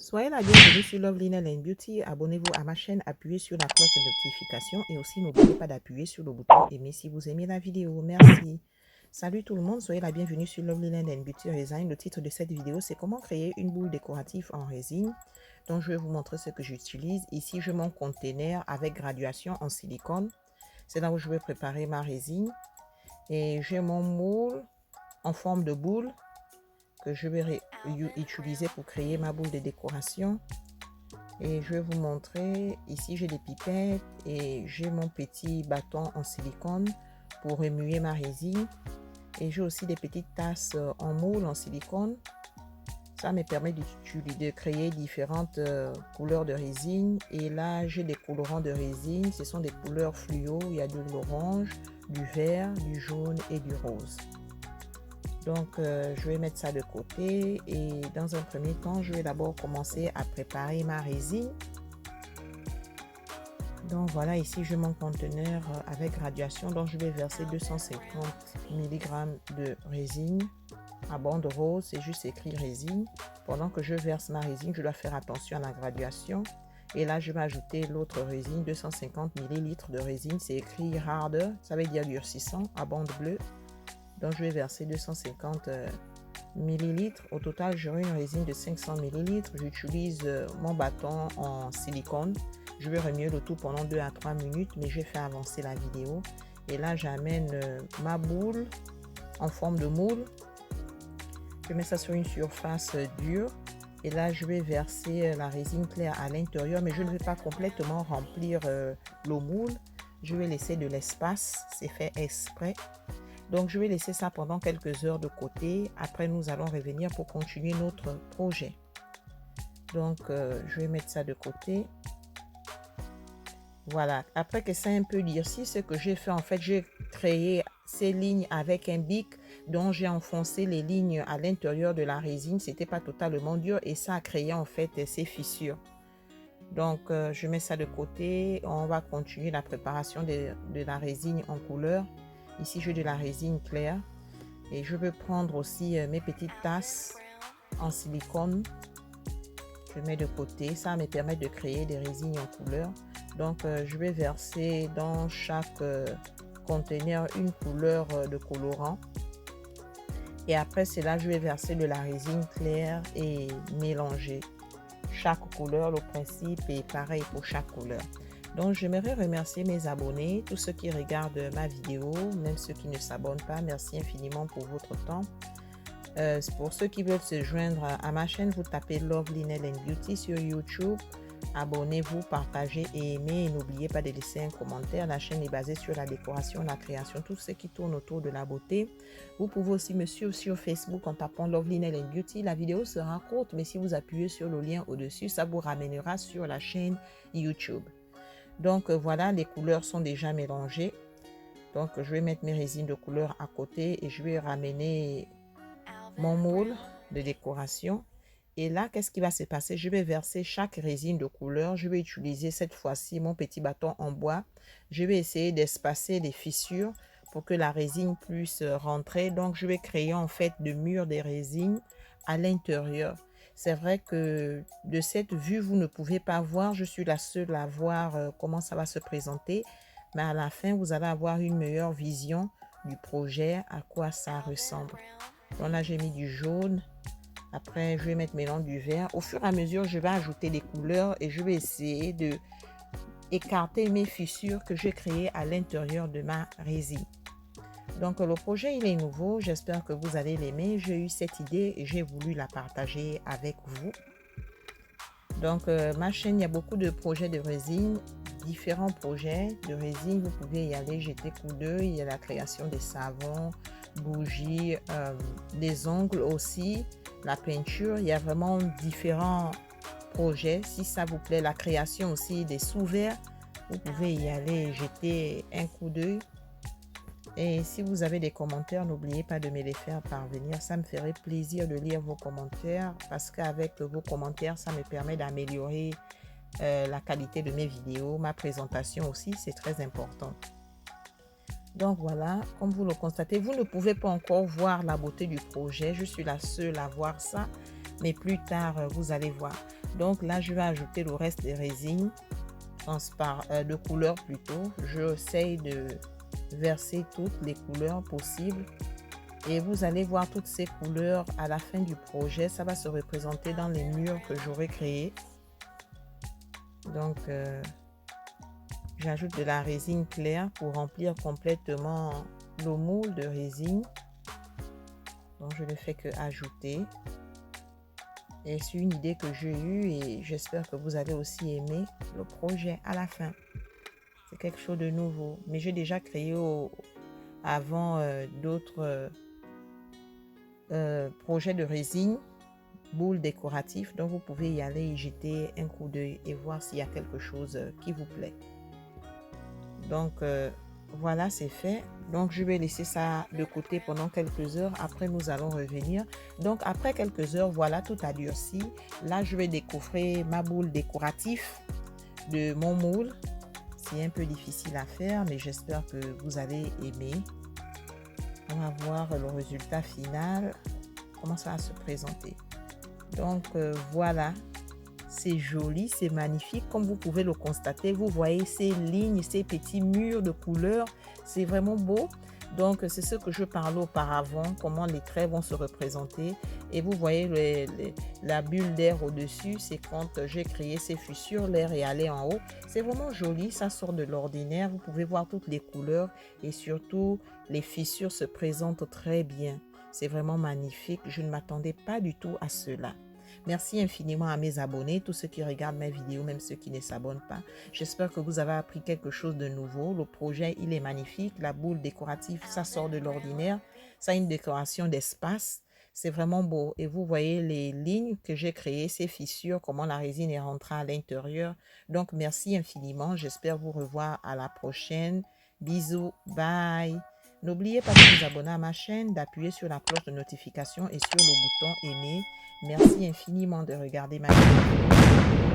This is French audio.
Soyez la bienvenue sur Love Linen and Beauty. Abonnez-vous à ma chaîne, appuyez sur la cloche de notification et aussi n'oubliez pas d'appuyer sur le bouton aimer si vous aimez la vidéo. Merci. Salut tout le monde, soyez la bienvenue sur Love Linen and Beauty Design. Le titre de cette vidéo, c'est comment créer une boule décorative en résine. Donc je vais vous montrer ce que j'utilise. Ici, j'ai mon conteneur avec graduation en silicone. C'est là où je vais préparer ma résine. Et j'ai mon moule en forme de boule que je vais utiliser pour créer ma boule de décoration. Et je vais vous montrer, ici j'ai des pipettes et j'ai mon petit bâton en silicone pour remuer ma résine. Et j'ai aussi des petites tasses en moule en silicone. Ça me permet de créer différentes couleurs de résine. Et là, j'ai des colorants de résine. Ce sont des couleurs fluo. Il y a de l'orange, du vert, du jaune et du rose. Donc, je vais mettre ça de côté et dans un premier temps, je vais d'abord commencer à préparer ma résine. Donc, voilà, ici, j'ai mon conteneur avec graduation. Donc, je vais verser 250 mg de résine à bande rose. C'est juste écrit résine. Pendant que je verse ma résine, je dois faire attention à la graduation. Et là, je vais ajouter l'autre résine, 250 ml de résine. C'est écrit harder, ça veut dire durcissant à bande bleue. Donc, je vais verser 250 ml. Au total, j'aurai une résine de 500 ml. J'utilise mon bâton en silicone. Je vais remuer le tout pendant 2 à 3 minutes, mais je vais faire avancer la vidéo. Et là, j'amène ma boule en forme de moule. Je mets ça sur une surface dure. Et là, je vais verser la résine claire à l'intérieur, mais je ne vais pas complètement remplir le moule. Je vais laisser de l'espace. C'est fait exprès. Donc, je vais laisser ça pendant quelques heures de côté. Après, nous allons revenir pour continuer notre projet. Donc, je vais mettre ça de côté. Voilà. Après que ça ait un peu durci, ce que j'ai fait, en fait, j'ai créé ces lignes avec un bic dont j'ai enfoncé les lignes à l'intérieur de la résine. C'était pas totalement dur et ça a créé, en fait, ces fissures. Donc, je mets ça de côté. On va continuer la préparation de la résine en couleur. Ici, j'ai de la résine claire et je vais prendre aussi mes petites tasses en silicone. Je mets de côté. Ça me permet de créer des résines en couleur. Donc, je vais verser dans chaque conteneur une couleur de colorant. Et après cela, je vais verser de la résine claire et mélanger chaque couleur. Le principe est pareil pour chaque couleur. Donc, j'aimerais remercier mes abonnés, tous ceux qui regardent ma vidéo, même ceux qui ne s'abonnent pas. Merci infiniment pour votre temps. Pour ceux qui veulent se joindre à ma chaîne, vous tapez Love Linen and Beauty sur YouTube. Abonnez-vous, partagez et aimez. Et n'oubliez pas de laisser un commentaire. La chaîne est basée sur la décoration, la création, tout ce qui tourne autour de la beauté. Vous pouvez aussi me suivre sur Facebook en tapant Love Linen and Beauty. La vidéo sera courte, mais si vous appuyez sur le lien au-dessus, ça vous ramènera sur la chaîne YouTube. Donc voilà, les couleurs sont déjà mélangées. Donc je vais mettre mes résines de couleur à côté et je vais ramener mon moule de décoration. Et là, qu'est-ce qui va se passer? Je vais verser chaque résine de couleur. Je vais utiliser cette fois-ci mon petit bâton en bois. Je vais essayer d'espacer les fissures pour que la résine puisse rentrer. Donc je vais créer en fait de murs de résine à l'intérieur. C'est vrai que de cette vue, vous ne pouvez pas voir. Je suis la seule à voir comment ça va se présenter. Mais à la fin, vous allez avoir une meilleure vision du projet, à quoi ça ressemble. Donc là, j'ai mis du jaune. Après, je vais mettre mélange du vert. Au fur et à mesure, je vais ajouter des couleurs et je vais essayer de écarter mes fissures que j'ai créées à l'intérieur de ma résine. Donc, le projet, il est nouveau. J'espère que vous allez l'aimer. J'ai eu cette idée et j'ai voulu la partager avec vous. Donc, ma chaîne, il y a beaucoup de projets de résine, différents projets de résine. Vous pouvez y aller, jeter coup d'œil. Il y a la création des savons, bougies, des ongles aussi, la peinture. Il y a vraiment différents projets. Si ça vous plaît, la création aussi des sous-verres, vous pouvez y aller, jeter un coup d'œil. Et si vous avez des commentaires, n'oubliez pas de me les faire parvenir. Ça me ferait plaisir de lire vos commentaires parce qu'avec vos commentaires, ça me permet d'améliorer la qualité de mes vidéos. Ma présentation aussi, c'est très important. Donc voilà, comme vous le constatez, vous ne pouvez pas encore voir la beauté du projet. Je suis la seule à voir ça. mais plus tard, vous allez voir. Donc là, je vais ajouter le reste des résines de couleurs plutôt. J'essaye de verser toutes les couleurs possibles. Et vous allez voir toutes ces couleurs à la fin du projet. Ça va se représenter dans les murs que j'aurai créés. Donc, j'ajoute de la résine claire pour remplir complètement le moule de résine. Donc, je ne fais que ajouter. Et c'est une idée que j'ai eue et j'espère que vous allez aussi aimer le projet à la fin. C'est quelque chose de nouveau. Mais j'ai déjà créé avant d'autres projets de résine, boules décoratives. Donc, vous pouvez y aller et jeter un coup d'œil et voir s'il y a quelque chose qui vous plaît. Donc, voilà, c'est fait. Donc, je vais laisser ça de côté pendant quelques heures. Après, nous allons revenir. Donc, après quelques heures, voilà, tout a durci. Là, je vais découvrir ma boule décorative de mon moule. C'est un peu difficile à faire, mais j'espère que vous allez aimer. On va voir le résultat final, comment ça va se présenter. Donc, voilà. C'est joli, c'est magnifique. Comme vous pouvez le constater, vous voyez ces lignes, ces petits murs de couleurs. C'est vraiment beau. Donc, c'est ce que je parlais auparavant, comment les traits vont se représenter. Et vous voyez la bulle d'air au-dessus, c'est quand j'ai créé ces fissures, l'air est allé en haut. C'est vraiment joli, ça sort de l'ordinaire. Vous pouvez voir toutes les couleurs et surtout, les fissures se présentent très bien. C'est vraiment magnifique. Je ne m'attendais pas du tout à cela. Merci infiniment à mes abonnés, tous ceux qui regardent mes vidéos, même ceux qui ne s'abonnent pas. J'espère que vous avez appris quelque chose de nouveau. Le projet, il est magnifique. La boule décorative, ça sort de l'ordinaire. Ça a une décoration d'espace. C'est vraiment beau. Et vous voyez les lignes que j'ai créées, ces fissures, comment la résine est rentrée à l'intérieur. Donc, merci infiniment. J'espère vous revoir à la prochaine. Bisous. Bye. N'oubliez pas de vous abonner à ma chaîne, d'appuyer sur la cloche de notification et sur le bouton aimer. Merci infiniment de regarder ma vidéo.